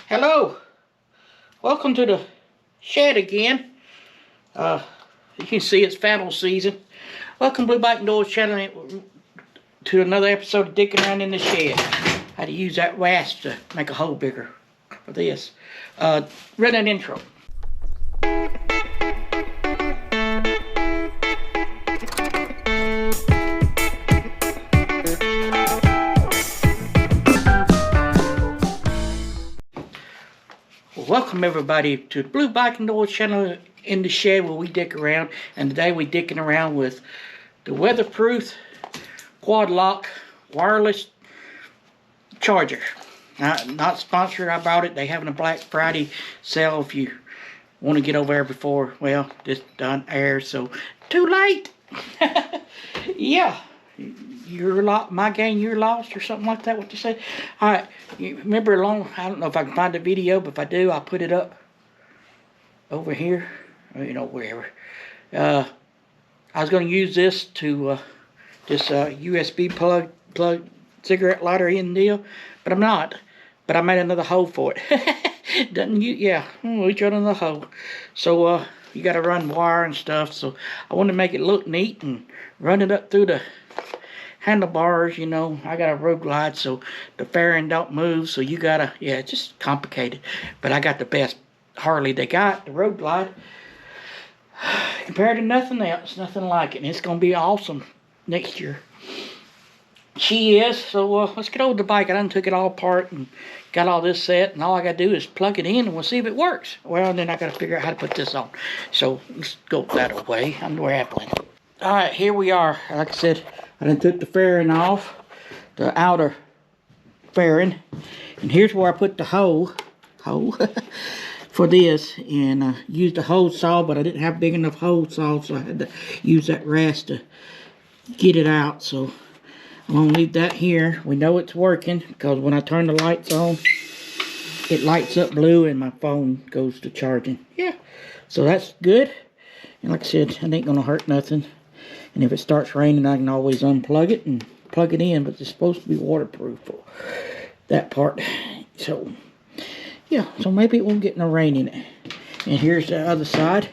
Hello, welcome to the shed again. You can see it's fallow season. Welcome Blue Bike and Doors channel to another episode of Dickin Around in the Shed. How to use that rasp to make a hole bigger for this. Run an intro. Welcome everybody to the Blue Bike and Doors channel in the shed where we dick around. And today we dicking around with the weatherproof QuadLock wireless charger. Not sponsored, I bought it. They having a Black Friday sale if you want to get over there before, well, this done air, so too late. Yeah. You're lost, my game, you're lost, or something like that, what you say. Alright, you remember I don't know if I can find the video, but if I do, I'll put it up over here, or, you know, wherever. I was going to use this to, USB plug cigarette lighter in deal, but I'm not. But I made another hole for it. Doesn't you? Yeah, we got another hole. So, you got to run wire and stuff, so I want to make it look neat and run it up through the handlebars. You know, I got a road glide, so the fairing don't move, so you gotta, yeah, it's just complicated. But I got the best Harley they got, the road glide, compared to nothing else, nothing like it, and it's gonna be awesome next year. She is. So let's get over the bike. I done took it all apart and got all this set, and all I gotta do is plug it in and we'll see if it works. Well, then I gotta figure out how to put this on, so let's go that way. I'm rambling. Alright, here we are. Like I said, I done took the fairing off, the outer fairing, and here's where I put the hole for this, and used a hole saw, but I didn't have big enough hole saw, so I had to use that rasp to get it out. So I'm gonna leave that here. We know it's working because when I turn the lights on, it lights up blue and my phone goes to charging. Yeah, so that's good. And like I said, it ain't gonna hurt nothing. And if it starts raining, I can always unplug it and plug it in, but it's supposed to be waterproof for that part. So, yeah, so maybe it won't get no rain in it. And here's the other side.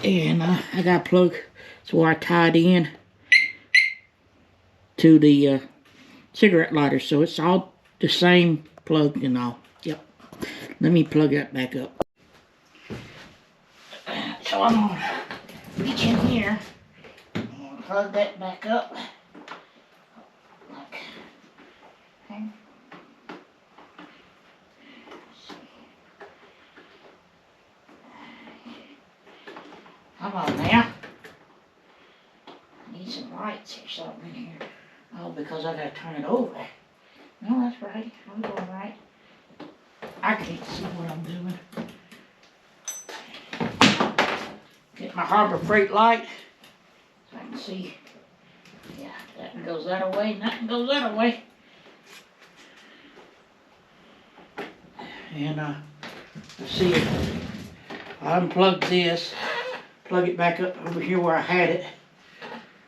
And I got a plug, so I tied in to the cigarette lighter, so it's all the same plug and all. Yep. Let me plug that back up. So I'm gonna reach in here and plug that back up. Like, okay. Come on now. I need some lights or something in here. Oh, because I gotta turn it over. No, that's right. I'm doing right. I can't see what I'm doing. Get my Harbor Freight light so I can see. Yeah, that one goes that way, and that one goes that way. And let's see if I unplug this, plug it back up over here where I had it.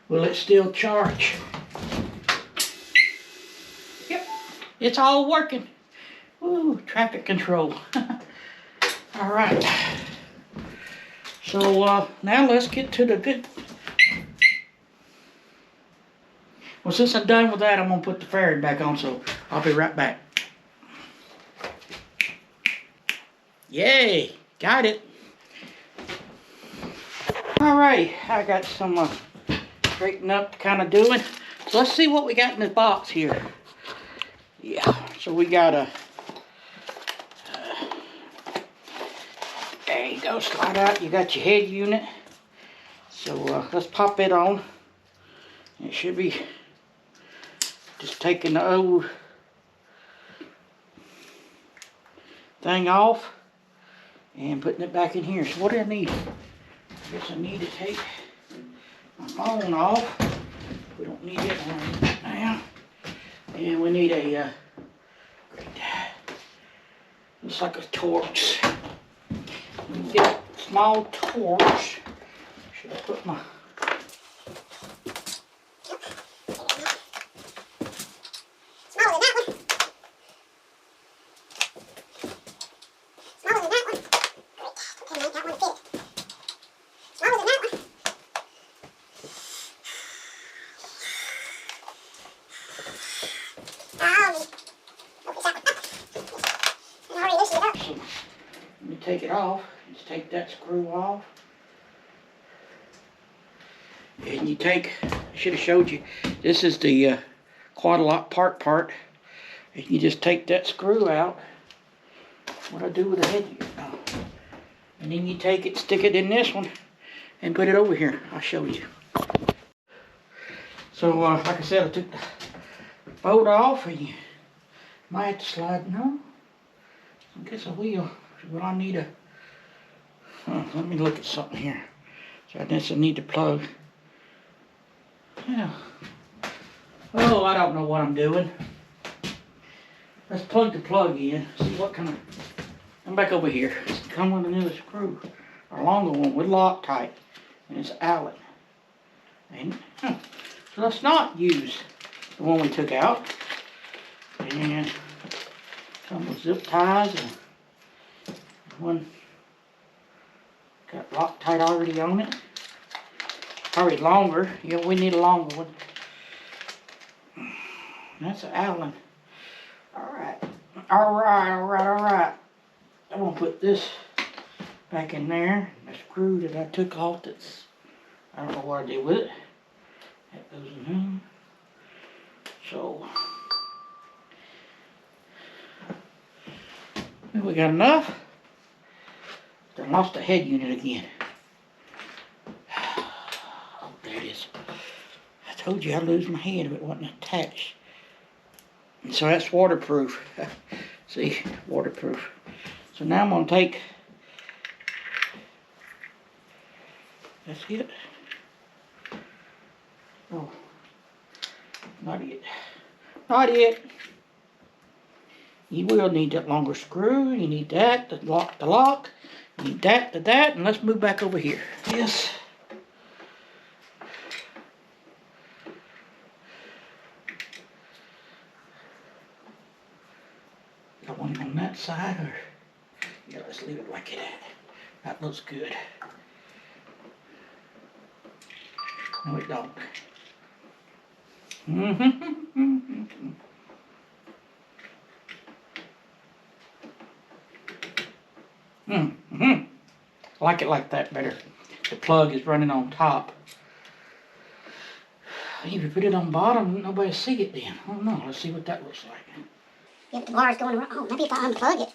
Will it still charge? Yep, it's all working. Woo, traffic control. All right. So now let's get to the good. Well, since I'm done with that, I'm gonna put the fairing back on, so I'll be right back. Yay, got it. Alright, I got some straighten up kind of doing. So let's see what we got in this box here. Yeah, so we got a, there you go, slide out. You got your head unit. So let's pop it on. It should be just taking the old thing off and putting it back in here. So what do I need? I guess I need to take my phone off. We don't need it right now. And we need a, looks like a torch. We can get a small torch. Should I put my take it off, just take that screw off. And you take, I should have showed you, this is the QuadLock part. And you just take that screw out. What I do with the head unit now. And then you take it, stick it in this one, and put it over here. I'll show you. So, like I said, I took the bolt off, and you might have to slide. No, I guess I will. But I need a. Let me look at something here. So I guess I need to plug. Yeah. Oh, I don't know what I'm doing. Let's plug the plug in. See what kind of. I'm back over here. Come with another screw, a longer one with Loctite, and it's Allen. And so let's not use the one we took out. And some with zip ties and one got Loctite already on it. Probably longer. Yeah, we need a longer one. That's an Allen. Alright. Alright. I'm going to put this back in there. The screw that I took off, that's, I don't know what I did with it. That goes in there. So, we got enough. I lost the head unit again. Oh, there it is. I told you I'd lose my head if it wasn't attached. And so that's waterproof. See, waterproof. So now I'm going to take, that's it. Oh, not yet. Not yet. You will need that longer screw. You need that to lock the lock. You need that to that. And let's move back over here. Yes. Got one on that side, or yeah, let's leave it like it is. That looks good. No, it don't. I like it like that better. The plug is running on top. If you put it on bottom, nobody see it then. I don't know. Let's see what that looks like. If the bar's going around, oh, maybe if I unplug it.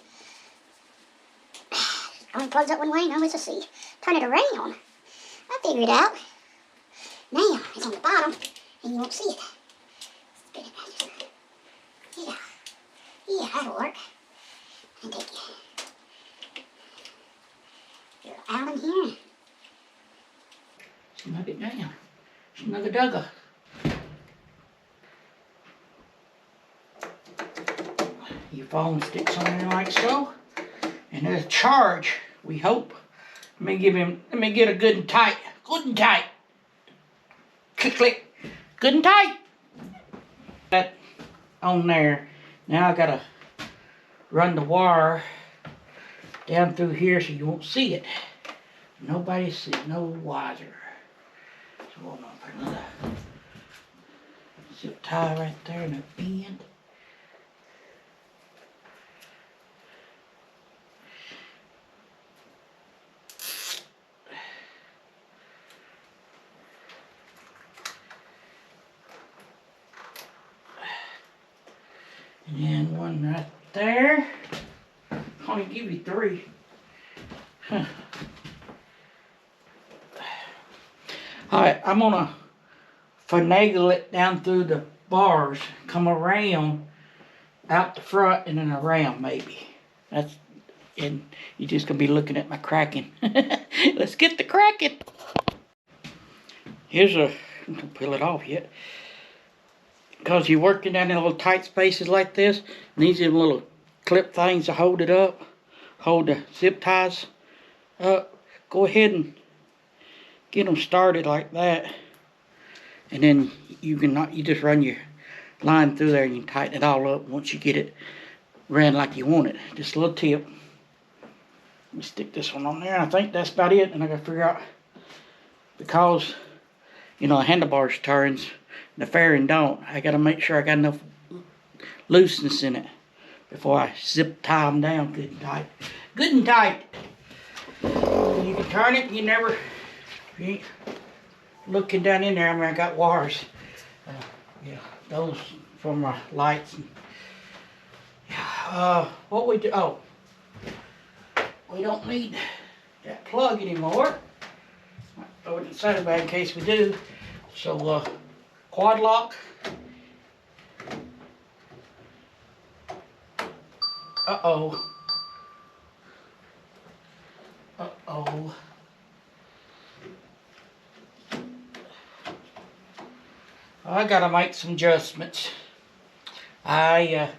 Only plugs up one way, now let's see. Turn it around. I figured it out. Now, it's on the bottom, and you won't see it. Spin it. Yeah. Yeah, that'll work. And take your Allen here. Snug it down. Snug a dugger. Your phone sticks on there like so. And there's a charge, we hope. Let me get a good and tight. Good and tight. Click, click. Good and tight. That on there. Now I gotta run the wire down through here so you won't see it. Nobody see it, no wiser. So I'm gonna put another zip tie right there in the end. And then one right there. I'll only give you 3. Huh. Alright, I'm gonna finagle it down through the bars, come around out the front and then around maybe. That's, and you're just gonna be looking at my cracking. Let's get the cracking. Here's a, don't peel it off yet. Because you're working down in little tight spaces like this, and these are little clip things to hold it up, hold the zip ties up. Go ahead and get them started like that, and then you just run your line through there and you can tighten it all up once you get it ran like you want it. Just a little tip. Let me stick this one on there. I think that's about it, and I gotta figure out, because you know the handlebars turns, the fairing don't. I gotta make sure I got enough looseness in it before I zip tie them down good and tight. good and tight. You can turn it, you ain't looking down in there. I mean, I got wires. Yeah, those for my lights. What we do, oh, we don't need that plug anymore. Throw it inside the bag in case we do. So, QuadLock. Uh-oh. Uh-oh. I gotta make some adjustments. I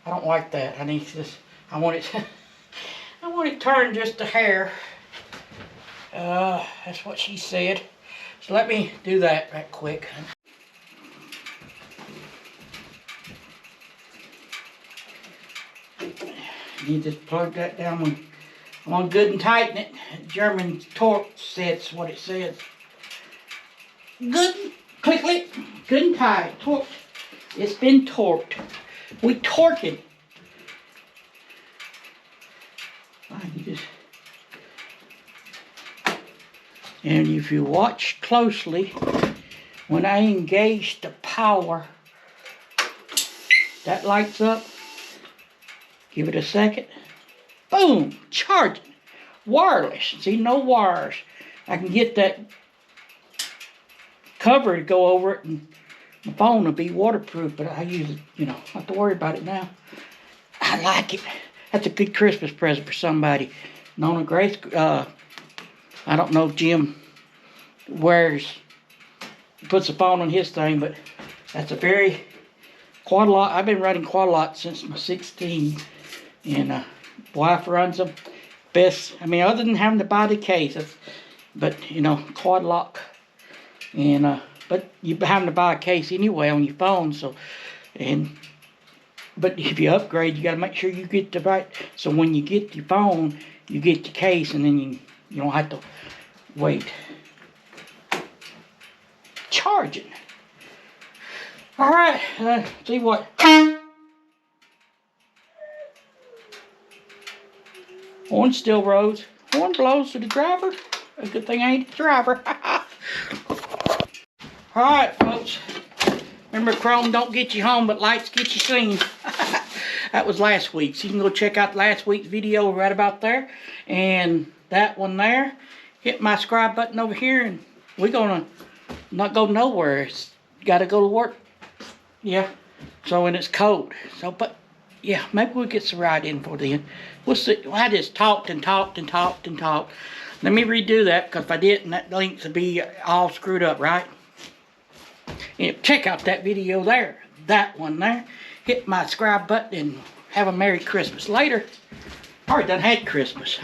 don't like that. I need this. I want it. I want it turned just a hair. That's what she said. So let me do that right quick. You just plug that down. I want good and tighten it. German torque says what it says. Good, click, click, good and tight. Torqued. It's been torqued. We torque it. And if you watch closely, when I engage the power, that lights up. Give it a second. Boom! Charging. Wireless. See, no wires. I can get that cover to go over it, and my phone will be waterproof, but I use it, you know, don't have to worry about it now. I like it. That's a good Christmas present for somebody. Nona Grace, I don't know if Jim puts a phone on his thing, but that's a very QuadLock. I've been running QuadLock since my 16, and wife runs them. Best, I mean, other than having to buy the case, but you know, QuadLock, and but you're having to buy a case anyway on your phone, so, but if you upgrade, you got to make sure you get the right. So when you get your phone, you get the case, and then you don't have to wait. Charging. All right, see what. Horn still rose. Horn blows to the driver. A good thing I ain't the driver. All right, folks. Remember, Chrome don't get you home, but lights get you seen. That was last week's. You can go check out last week's video right about there. And that one there. Hit my subscribe button over here, and we're gonna not go nowhere. It's gotta go to work. Yeah. So, and it's cold. So, but yeah, maybe we'll get some ride in for then. We'll see. Well, I just talked and talked and talked and talked. Let me redo that, because if I didn't, that links would be all screwed up, right? And check out that video there. That one there. Hit my subscribe button and have a Merry Christmas later. I already done had Christmas.